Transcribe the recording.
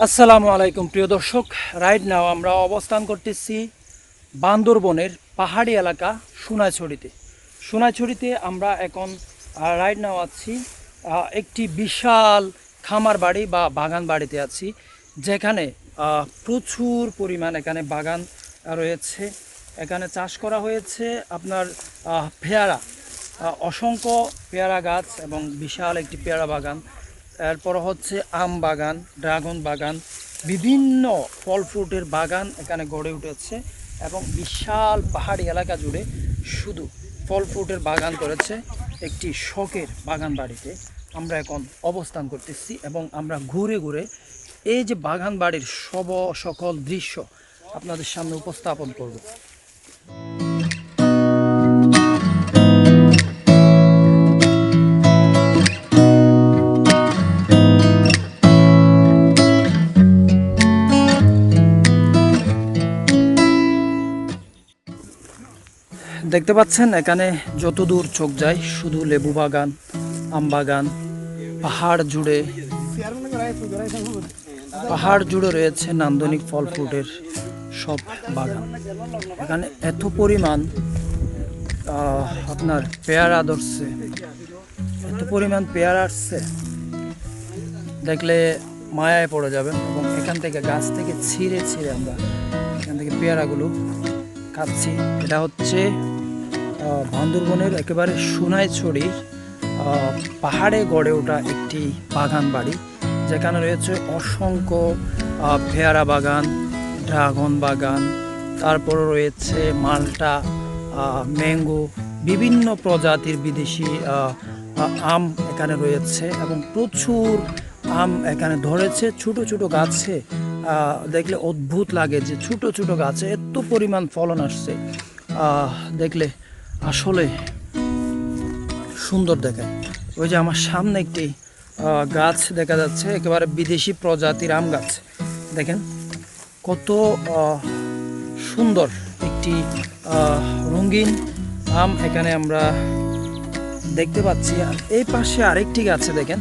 আসসালামু আলাইকুম প্রিয় দর্শক। রাইট নাও আমরা অবস্থান করতেছি বান্দরবনের পাহাড়ি এলাকা সোনাইছড়িতে আমরা এখন রাইট নাও আছি একটি বিশাল খামার বাড়ি বা বাগান বাড়িতে আছি, যেখানে প্রচুর পরিমাণ এখানে বাগান রয়েছে। এখানে চাষ করা হয়েছে আপনার পেয়ারা, অসংখ্য পেয়ারা গাছ এবং বিশাল একটি পেয়ারা বাগান। এরপর হচ্ছে আম বাগান, ড্রাগন বাগান, বিভিন্ন ফল ফ্রুটের বাগান এখানে গড়ে উঠেছে এবং বিশাল পাহাড়ি এলাকা জুড়ে শুধু ফল ফ্রুটের বাগান করেছে। একটি শখের বাগান বাড়িতে আমরা এখন অবস্থান করতেছি এবং আমরা ঘুরে ঘুরে এই যে বাগান বাড়ির সকল দৃশ্য আপনাদের সামনে উপস্থাপন করব। দেখতে পাচ্ছেন এখানে যত দূর চোখ যায় শুধু লেবু বাগান, আম বাগান। পাহাড় জুড়ে রয়েছে নান্দনিক ফল ফ্রুটের সব বাগান। এখানে এত পরিমাণ আপনার পেয়ারা ধরছে, এত পরিমাণ পেয়ারা আসছে, দেখলে মায়ায় পড়ে যাবেন। এবং এখান থেকে গাছ থেকে ছিঁড়ে আমরা এখান থেকে পেয়ারাগুলো খাচ্ছি। এটা হচ্ছে বান্দরবনের একেবারে সোনাইছড়ির পাহাড়ে গড়ে ওঠা একটি বাগান বাড়ি, যেখানে রয়েছে অসংখ্য পেয়ারা বাগান, ড্রাগন বাগান, তারপর রয়েছে মাল্টা, ম্যাঙ্গো, বিভিন্ন প্রজাতির বিদেশি আম এখানে রয়েছে এবং প্রচুর আম এখানে ধরেছে। ছোট ছোট গাছে দেখলে অদ্ভুত লাগে যে ছোট ছোট গাছে এত পরিমাণ ফলন আসছে, দেখলে আসলে সুন্দর দেখায়। ওই যে আমার সামনে একটি গাছ দেখা যাচ্ছে, একেবারে বিদেশি প্রজাতির আম গাছ। দেখেন কত সুন্দর একটি রঙিন আম এখানে আমরা দেখতে পাচ্ছি। আর এই পাশে আরেকটি গাছে দেখেন